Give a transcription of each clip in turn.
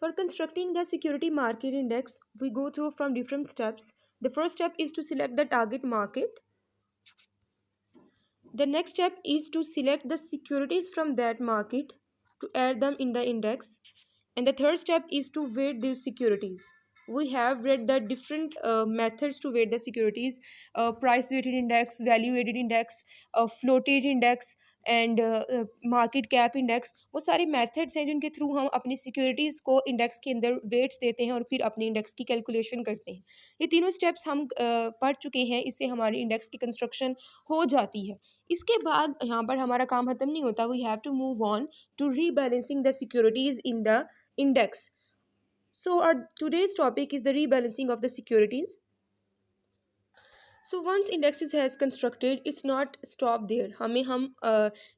For constructing the security market index, we go through from different steps. The first step is to select the target market. The next step is to select the securities from that market to add them in the index. And the third step is to weight these securities. We have read the different methods to weight the securities: price weighted index, value weighted index, floated index and market cap index. वो सारे methods हैं जिनके through हम अपनी securities को index के अंदर weights देते हैं और फिर अपने इंडेक्स की कैलकुलेशन करते हैं। ये तीनों स्टेप्स हम पढ़ चुके हैं, इससे हमारी इंडेक्स की कंस्ट्रक्शन हो जाती है। इसके बाद यहाँ पर हमारा काम ख़त्म नहीं होता, we have to move on to rebalancing the securities in the index. So our today's topic is the rebalancing of the securities. So once indexes has constructed, it's not stop there. हम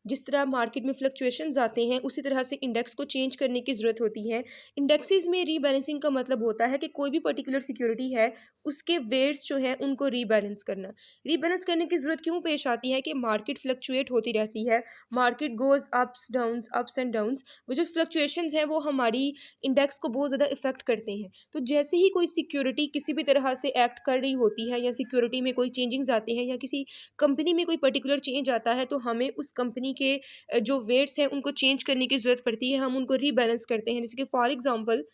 जिस तरह market में fluctuations आते हैं उसी तरह से index को चेंज करने की ज़रूरत होती है। इंडेक्सेस में रीबैलेंसिंग का मतलब होता है कि कोई भी पर्टिकुलर सिक्योरिटी है उसके वेट्स जो हैं उनको रीबैलेंस करना। रीबैलेंस करने की ज़रूरत क्यों पेश आती है कि मार्केट फ्लक्चुएट होती रहती है, market goes ups and downs. वो जो फ्लक्चुएशंस हैं वो हमारी इंडेक्स को बहुत ज़्यादा इफेक्ट करते हैं। तो जैसे ही कोई सिक्योरिटी किसी भी तरह से एक्ट कर रही होती है या सिक्योरिटी में कोई चेंजिंग्स आते हैं या किसी कंपनी में कोई पर्टिकुलर चेंज आता है तो हमें उस कंपनी के जो वेट्स हैं उनको चेंज करने की ज़रूरत पड़ती है, हम उनको रीबैलेंस करते हैं। जैसे कि फॉर एग्जांपल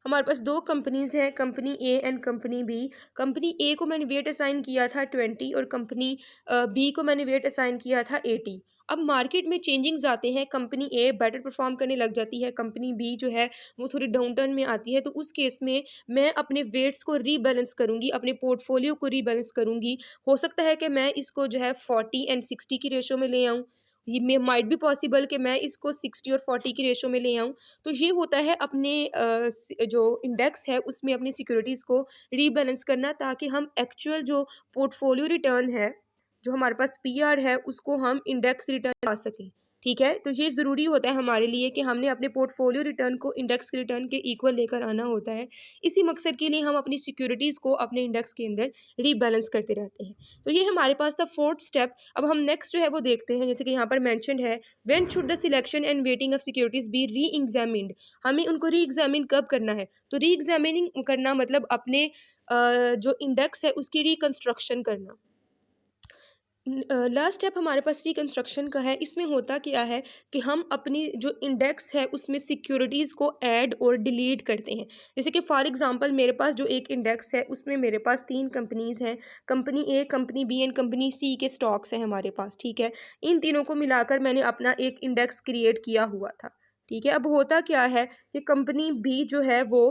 हमारे पास दो कंपनीज हैं, company A and company B. Company A को मैंने वेट असाइन किया था 20 और कंपनी बी को मैंने वेट असाइन किया था 80। अब मार्केट में चेंजिंग्स आते हैं, कंपनी ए बेटर परफॉर्म करने लग जाती है, कंपनी बी जो है वो थोड़ी डाउन टर्न में आती है, तो उस केस में मैं अपने वेट्स को रीबैलेंस करूंगी, अपने पोर्टफोलियो को रीबैलेंस करूंगी। हो सकता है कि मैं इसको जो है 40 एंड 60 की रेशो में ले आऊँ, ये मे माइट भी पॉसिबल कि मैं इसको 60 और 40 की रेशो में ले आऊँ। तो ये होता है अपने जो इंडेक्स है उसमें अपनी सिक्योरिटीज़ को रीबैलेंस करना, ताकि हम एक्चुअल जो पोर्टफोलियो रिटर्न है, जो हमारे पास पीआर है, उसको हम इंडेक्स रिटर्न ला सकें। ठीक है, तो ये ज़रूरी होता है हमारे लिए कि हमने अपने पोर्टफोलियो रिटर्न को इंडेक्स के रिटर्न के इक्वल लेकर आना होता है। इसी मकसद के लिए हम अपनी सिक्योरिटीज़ को अपने इंडेक्स के अंदर रीबैलेंस करते रहते हैं। तो ये हमारे पास था फोर्थ स्टेप। अब हम नेक्स्ट जो है वो देखते हैं, जैसे कि यहाँ पर मैंशनड है, when should the selection and weighting of securities be reexamined. हमें उनको री एग्जामिन कब करना है? तो री एग्जामिनिंग करना मतलब अपने जो इंडेक्स है उसकी रिकंस्ट्रक्शन करना। लास्ट स्टेप हमारे पास रिकंस्ट्रक्शन का है। इसमें होता क्या है कि हम अपनी जो इंडेक्स है उसमें सिक्योरिटीज़ को ऐड और डिलीट करते हैं। जैसे कि फॉर एग्जांपल मेरे पास जो एक इंडेक्स है उसमें मेरे पास 3 कंपनीज़ हैं, company A, company B and company C के स्टॉक्स हैं हमारे पास। ठीक है, इन तीनों को मिलाकर मैंने अपना एक इंडेक्स क्रिएट किया हुआ था। ठीक है, अब होता क्या है कि कंपनी बी जो है वो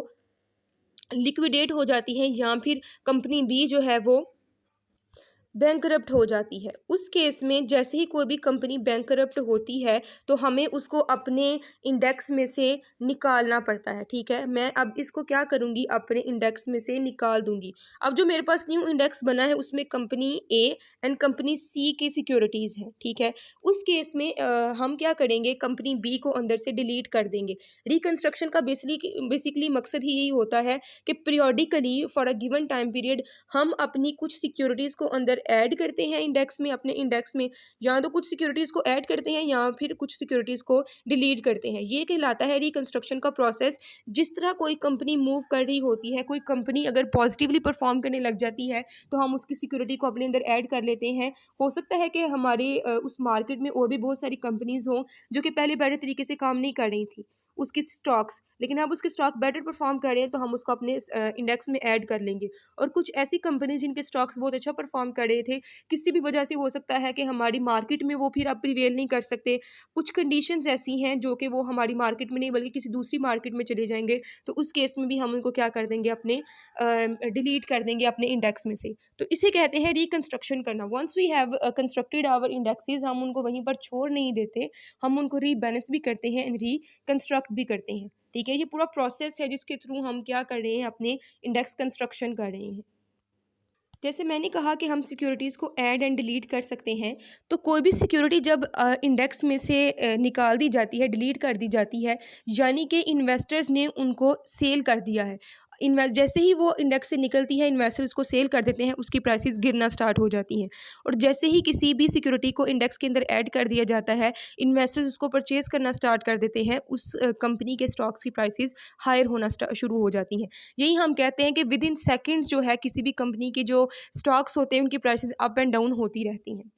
लिक्विडेट हो जाती है या फिर कंपनी बी जो है वो बैंकरप्ट हो जाती है। उस केस में जैसे ही कोई भी कंपनी बैंकरप्ट होती है तो हमें उसको अपने इंडेक्स में से निकालना पड़ता है। ठीक है, मैं अब इसको क्या करूँगी, अपने इंडेक्स में से निकाल दूँगी। अब जो मेरे पास न्यू इंडेक्स बना है उसमें कंपनी ए एंड कंपनी सी की सिक्योरिटीज़ हैं। ठीक है, उस केस में हम क्या करेंगे, कंपनी बी को अंदर से डिलीट कर देंगे। रिकंस्ट्रक्शन का बेसिकली मकसद ही यही होता है कि periodically for a given time period हम अपनी कुछ सिक्योरिटीज़ को अंदर ऐड करते हैं इंडेक्स में, अपने इंडेक्स में, या तो कुछ सिक्योरिटीज़ को ऐड करते हैं या फिर कुछ सिक्योरिटीज़ को डिलीट करते हैं। ये कहलाता है रिकंस्ट्रक्शन का प्रोसेस। जिस तरह कोई कंपनी मूव कर रही होती है, कोई कंपनी अगर पॉजिटिवली परफॉर्म करने लग जाती है तो हम उसकी सिक्योरिटी को अपने अंदर ऐड कर लेते हैं। हो सकता है कि हमारे उस मार्केट में और भी बहुत सारी कंपनीज़ हों जो कि पहले बेटर तरीके से काम नहीं कर रही थी उसकी स्टॉक्स, लेकिन अब उसके स्टॉक बेटर परफॉर्म कर रहे हैं तो हम उसको अपने इंडेक्स में ऐड कर लेंगे। और कुछ ऐसी कंपनी जिनके स्टॉक्स बहुत अच्छा परफॉर्म कर रहे थे, किसी भी वजह से हो सकता है कि हमारी मार्केट में वो फिर अब प्रिवेल नहीं कर सकते, कुछ कंडीशंस ऐसी हैं जो कि वो हमारी मार्केट में नहीं बल्कि किसी दूसरी मार्केट में चले जाएंगे, तो उस केस में भी हम उनको क्या कर देंगे, अपने डिलीट कर देंगे अपने इंडेक्स में से। तो इसे कहते हैं रिकंस्ट्रक्शन करना। Once we have constructed our indexes, हम उनको वहीं पर छोड़ नहीं देते, हम उनको रीबैलेंस भी करते हैं एंड रिकंस्ट्रक्ट भी करते हैं। ठीक है, ये पूरा प्रोसेस है जिसके थ्रू हम क्या कर रहे हैं, अपने इंडेक्स कंस्ट्रक्शन कर रहे हैं। जैसे मैंने कहा कि हम सिक्योरिटीज़ को ऐड एंड डिलीट कर सकते हैं, तो कोई भी सिक्योरिटी जब इंडेक्स में से निकाल दी जाती है, डिलीट कर दी जाती है, यानी कि इन्वेस्टर्स ने उनको सेल कर दिया है। इन्वेस्ट जैसे ही वो इंडेक्स से निकलती है, इन्वेस्टर उसको सेल कर देते हैं, उसकी प्राइसेस गिरना स्टार्ट हो जाती हैं। और जैसे ही किसी भी सिक्योरिटी को इंडेक्स के अंदर ऐड कर दिया जाता है, इन्वेस्टर्स उसको परचेज करना स्टार्ट कर देते हैं, उस कंपनी के स्टॉक्स की प्राइसेस हायर होना शुरू हो जाती हैं। यही हम कहते हैं कि विद इन सेकेंड्स जो है किसी भी कंपनी के जो स्टॉक्स होते हैं उनकी प्राइसेस अप एंड डाउन होती रहती हैं।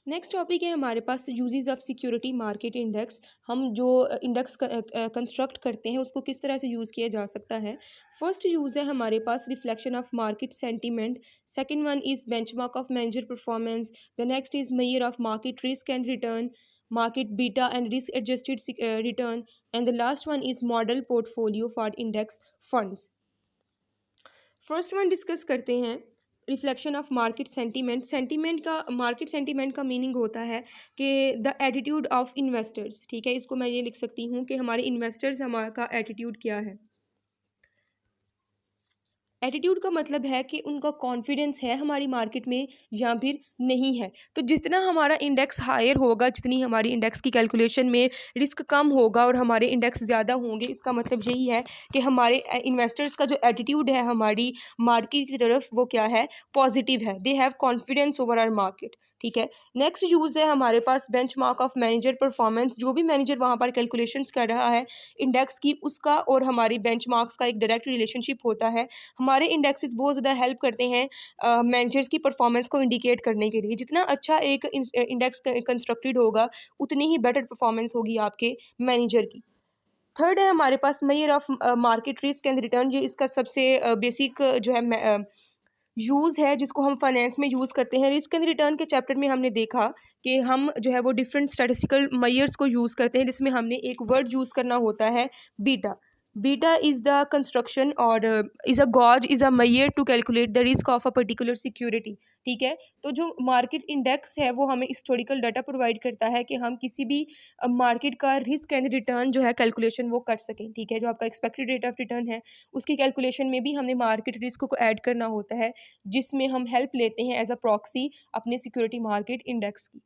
नेक्स्ट टॉपिक है हमारे पास uses of security market index. हम जो इंडेक्स कंस्ट्रक्ट करते हैं उसको किस तरह से यूज़ किया जा सकता है। फर्स्ट यूज़ है हमारे पास reflection of market sentiment. Second one is benchmark of manager performance. The next is measure of market risk and return, market beta and risk adjusted return, and the last one is model portfolio for index funds. First one discuss करते हैं reflection of market sentiment. Market sentiment का meaning होता है कि the attitude of investors. ठीक है, इसको मैं ये लिख सकती हूँ कि हमारे इन्वेस्टर्स हमारा का एटीट्यूड क्या है। एटीट्यूड का मतलब है कि उनका कॉन्फिडेंस है हमारी मार्केट में या फिर नहीं है। तो जितना हमारा इंडेक्स हायर होगा, जितनी हमारी इंडेक्स की कैलकुलेशन में रिस्क कम होगा और हमारे इंडेक्स ज़्यादा होंगे, इसका मतलब यही है कि हमारे इन्वेस्टर्स का जो एटीट्यूड है हमारी मार्केट की तरफ वो क्या है, पॉजिटिव है। They have confidence over our market. ठीक है, नेक्स्ट यूज़ है हमारे पास बेंचमार्क ऑफ मैनेजर परफॉर्मेंस। जो भी मैनेजर वहाँ पर कैलकुलेशंस कर रहा है इंडेक्स की, उसका और हमारी बेंचमार्क्स का एक डायरेक्ट रिलेशनशिप होता है। हमारे इंडेक्सेस बहुत ज़्यादा हेल्प करते हैं मैनेजर्स की परफॉर्मेंस को इंडिकेट करने के लिए। जितना अच्छा एक इंडेक्स कंस्ट्रक्टेड होगा उतनी ही बेटर परफॉर्मेंस होगी आपके मैनेजर की। थर्ड है हमारे पास measure of market risk and return. ये इसका सबसे बेसिक जो है यूज़ है जिसको हम फाइनेंस में यूज़ करते हैं। रिस्क एंड रिटर्न के चैप्टर में हमने देखा कि हम जो है वो डिफरेंट स्टैटिस्टिकल मेयर्स को यूज़ करते हैं, जिसमें हमने एक वर्ड यूज़ करना होता है beta. Beta is the construction और is a gauge is a measure to calculate the risk of a particular security. ठीक है, तो जो मार्केट इंडेक्स है वो हमें हिस्टोरिकल डाटा प्रोवाइड करता है कि हम किसी भी मार्केट का रिस्क एंड रिटर्न जो है कैलकुलेशन वो कर सकें। ठीक है, जो आपका एक्सपेक्टेड रेट ऑफ रिटर्न है उसकी कैलकुलेशन में भी हमने मार्केट रिस्क को ऐड करना होता है, जिसमें हम हेल्प लेते हैं एज अ प्रॉक्सी अपने सिक्योरिटी मार्केट इंडेक्स की।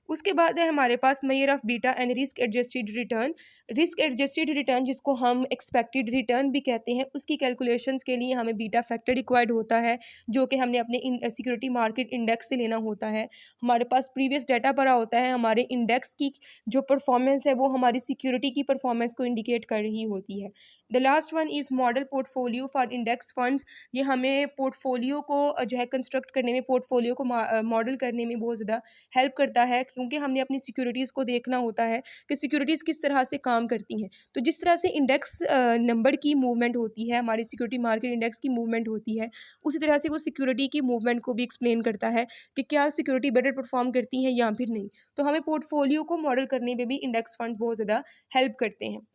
उसके बाद है हमारे पास measure of beta and risk adjusted return. Risk adjusted return जिसको हम एक्सपेक्टेड रिटर्न भी कहते हैं, उसकी कैलकुलेशंस के लिए हमें बीटा फैक्टर रिक्वायर्ड होता है, जो कि हमने अपने सिक्योरिटी मार्केट इंडेक्स से लेना होता है। हमारे पास प्रीवियस डाटा पड़ा होता है, हमारे इंडेक्स की जो परफॉर्मेंस है वो हमारी सिक्योरिटी की परफॉर्मेंस को इंडिकेट कर रही होती है। The last one is model portfolio for index funds. ये हमें पोर्टफोलियो को जो है कंस्ट्रक्ट करने में, पोर्टफोलियो को मॉडल करने में बहुत ज़्यादा हेल्प करता है, क्योंकि हमने अपनी सिक्योरिटीज़ को देखना होता है कि सिक्योरिटीज़ किस तरह से काम करती हैं। तो जिस तरह से इंडेक्स नंबर की मूवमेंट होती है, हमारी सिक्योरिटी मार्केट इंडेक्स की मूवमेंट होती है, उसी तरह से वो सिक्योरिटी की मूवमेंट को भी एक्सप्लेन करता है कि क्या सिक्योरिटी बेटर परफॉर्म करती हैं या फिर नहीं। तो हमें पोर्टफोलियो को मॉडल करने में भी इंडेक्स फंड्स बहुत ज़्यादा हेल्प करते हैं।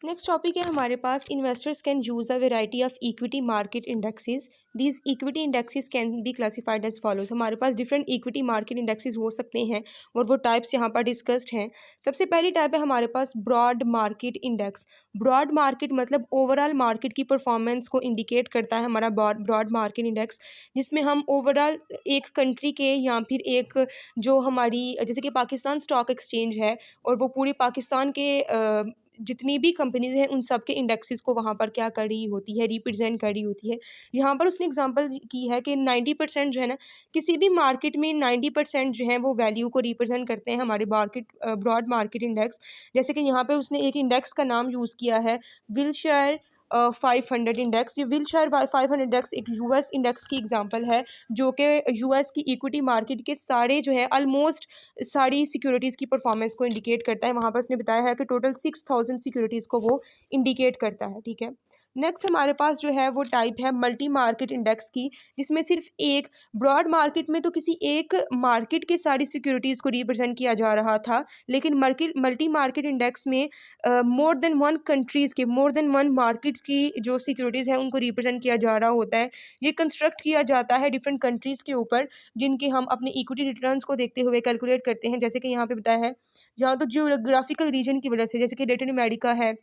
नेक्स्ट टॉपिक है हमारे पास investors can use a variety of equity market indexes. These equity indexes can be classified as follows. हमारे पास डिफरेंट इक्विटी मार्केट इंडेक्सेस हो सकते हैं और वो टाइप्स यहाँ पर डिस्कस्ड हैं। सबसे पहली टाइप है हमारे पास broad market index. Broad market मतलब ओवरऑल मार्केट की परफॉर्मेंस को इंडिकेट करता है हमारा ब्रॉड मार्केट इंडेक्स, जिसमें हम ओवरऑल एक कंट्री के या फिर एक जो हमारी जैसे कि पाकिस्तान स्टॉक एक्सचेंज है और वो पूरे पाकिस्तान के जितनी भी कंपनीज हैं उन सब के इंडेक्सेस को वहाँ पर क्या कर रही होती है, रिप्रेजेंट कर रही होती है। यहाँ पर उसने एग्जांपल की है कि 90% जो है ना, किसी भी मार्केट में 90% जो है वो वैल्यू को रिप्रेजेंट करते हैं हमारे ब्रॉड मार्केट इंडेक्स। जैसे कि यहाँ पे उसने एक इंडेक्स का नाम यूज़ किया है, विल्शायर 500 इंडेक्स। ये विल्शायर 500 इंडेक्स एक यूएस इंडेक्स की एग्जांपल है, जो कि यूएस की इक्विटी मार्केट के सारे जो है ऑलमोस्ट सारी सिक्योरिटीज़ की परफॉर्मेंस को इंडिकेट करता है। वहाँ पर उसने बताया है कि टोटल 6000 सिक्योरिटीज़ को वो इंडिकेट करता है। ठीक है, नेक्स्ट हमारे पास जो है वो टाइप है मल्टी मार्केट इंडेक्स की, जिसमें सिर्फ एक ब्रॉड मार्केट में तो किसी एक मार्केट के सारी सिक्योरिटीज़ को रिप्रेजेंट किया जा रहा था, लेकिन मल्टी मार्केट इंडेक्स में मोर देन वन कंट्रीज़ के, मोर देन वन मार्केट्स की जो सिक्योरिटीज़ हैं उनको रिप्रेजेंट किया जा रहा होता है। ये कंस्ट्रक्ट किया जाता है डिफरेंट कंट्रीज़ के ऊपर, जिनके हम अपने इक्विटी रिटर्न्स को देखते हुए कैलकुलेट करते हैं। जैसे कि यहाँ पे बताया है, यहाँ तो जियोग्राफिकल रीजन की वजह से, जैसे कि लैटिन अमेरिका है,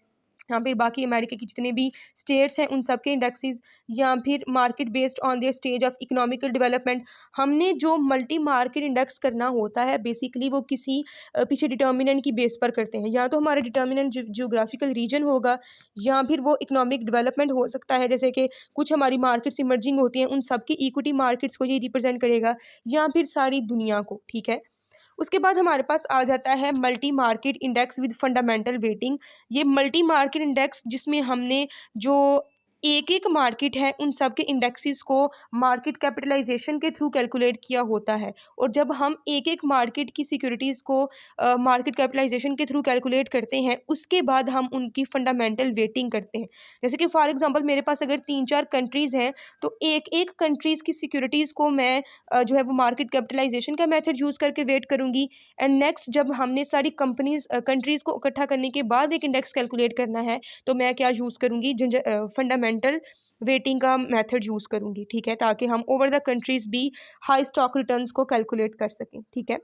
या फिर बाकी अमेरिका की जितने भी स्टेट्स हैं उन सब के इंडेक्सेस, या फिर market based on their stage of economical development. हमने जो मल्टी मार्केट इंडेक्स करना होता है बेसिकली वो किसी पीछे डिटर्मिनेंट की बेस पर करते हैं, या तो हमारा डिटर्मिनेंट जियोग्राफिकल रीजन होगा, या फिर वो इकोनॉमिक डेवलपमेंट हो सकता है, जैसे कि कुछ हमारी मार्केट्स इमर्जिंग होती हैं उन सब की इक्विटी मार्केट्स को ये रिप्रेजेंट करेगा, या फिर सारी दुनिया को। ठीक है, उसके बाद हमारे पास आ जाता है multi market index with fundamental waiting. ये मल्टी मार्केट इंडेक्स जिसमें हमने जो एक एक मार्केट है उन सब के इंडेक्सेस को मार्केट कैपिटलाइजेशन के थ्रू कैलकुलेट किया होता है, और जब हम एक एक मार्केट की सिक्योरिटीज़ को मार्केट कैपिटलाइजेशन के थ्रू कैलकुलेट करते हैं उसके बाद हम उनकी फंडामेंटल वेटिंग करते हैं। जैसे कि फॉर एग्जांपल मेरे पास अगर 3-4 कंट्रीज़ हैं तो एक एक कंट्रीज़ की सिक्योरिटीज़ को मैं जो है वो मार्केट कैपिटलाइजेशन का मेथड यूज़ करके वेट करूँगी। एंड नेक्स्ट जब हमने सारी कंट्रीज़ को इकट्ठा करने के बाद एक इंडेक्स कैलकुलेट करना है तो मैं क्या यूज़ करूँगी, फंडामेंटल वेटिंग का मेथड यूज़ करूँगी। ठीक है, ताकि हम ओवर द कंट्रीज़ भी हाई स्टॉक रिटर्न्स को कैलकुलेट कर सकें। ठीक है,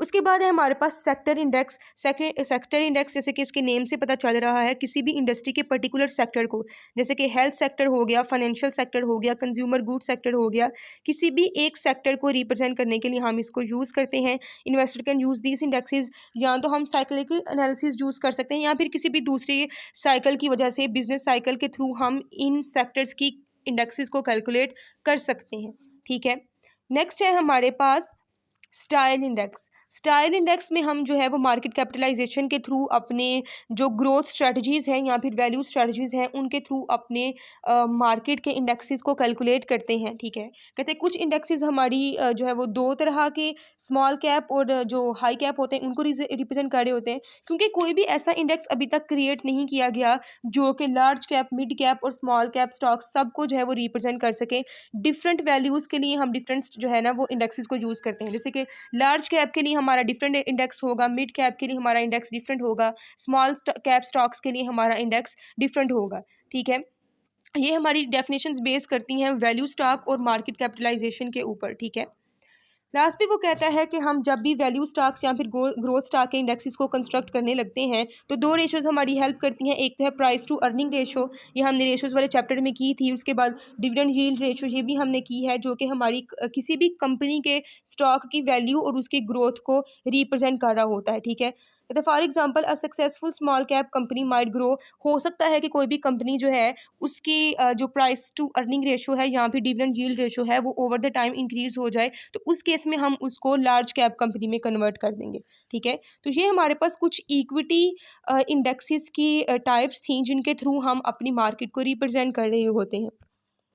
उसके बाद है हमारे पास सेक्टर इंडेक्स। सेक्टर इंडेक्स जैसे कि इसके नेम से पता चल रहा है किसी भी इंडस्ट्री के पर्टिकुलर सेक्टर को, जैसे कि हेल्थ सेक्टर हो गया, फाइनेंशियल सेक्टर हो गया, कंज्यूमर गुड सेक्टर हो गया, किसी भी एक सेक्टर को रिप्रेजेंट करने के लिए हम इसको यूज़ करते हैं। Investor can use these indexes, या तो हम साइक्लिकल एनालिसिस यूज़ कर सकते हैं या फिर किसी भी दूसरी साइकिल की वजह से बिजनेस साइकिल के थ्रू हम इन सेक्टर्स की इंडेक्सेस को कैलकुलेट कर सकते हैं। ठीक है, नेक्स्ट है हमारे पास स्टाइल इंडेक्स। स्टाइल इंडेक्स में हम जो है वो मार्केट कैपिटलाइजेशन के थ्रू अपने जो ग्रोथ स्ट्रेटजीज़ हैं या फिर वैल्यू स्ट्रेटजीज़ हैं उनके थ्रू अपने मार्केट के इंडेक्सेस को कैलकुलेट करते हैं। ठीक है, कहते हैं कुछ इंडेक्सेस हमारी जो है वो दो तरह के स्मॉल कैप और जो हाई कैप होते हैं उनको रिप्रेजेंट कर रहे होते हैं, क्योंकि कोई भी ऐसा इंडेक्स अभी तक क्रिएट नहीं किया गया जो कि लार्ज कैप, मिड कैप और स्मॉल कैप स्टॉक्स सबको जो है वो रिप्रेजेंट कर सके। डिफरेंट वैल्यूज़ के लिए हम डिफरेंट जो है ना वो इंडेक्सेस को यूज़ करते हैं, जैसे कि लार्ज कैप के लिए हमारा डिफरेंट इंडेक्स होगा, मिड कैप के लिए हमारा इंडेक्स डिफरेंट होगा, स्मॉल कैप स्टॉक्स के लिए हमारा इंडेक्स डिफरेंट होगा। ठीक है, ये हमारी डेफिनेशंस बेस करती हैं वैल्यू स्टॉक और मार्केट कैपिटलाइजेशन के ऊपर। ठीक है, लास्ट पे वो कहता है कि हम जब भी वैल्यू स्टॉक्स या फिर ग्रोथ स्टॉक के इंडेक्सेस को कंस्ट्रक्ट करने लगते हैं तो दो रेशोज़ हमारी हेल्प करती हैं। एक तो है प्राइस टू अर्निंग रेशो, ये हमने रेशोज़ वाले चैप्टर में की थी। उसके बाद डिविडेंड यील्ड रेशो, ये भी हमने की है, जो कि हमारी किसी भी कंपनी के स्टॉक की वैल्यू और उसकी ग्रोथ को रिप्रेजेंट कर रहा होता है। ठीक है, तो for example a successful small cap company might grow, हो सकता है कि कोई भी कंपनी जो है उसकी जो प्राइस टू अर्निंग रेशो है या फिर डिविडेंड यील्ड रेशो है वो ओवर द टाइम इंक्रीज हो जाए, तो उस केस में हम उसको लार्ज कैप कंपनी में कन्वर्ट कर देंगे। ठीक है, तो ये हमारे पास कुछ इक्विटी इंडेक्सेस की टाइप्स थी जिनके थ्रू हम अपनी मार्केट को रिप्रेजेंट कर रहे होते हैं।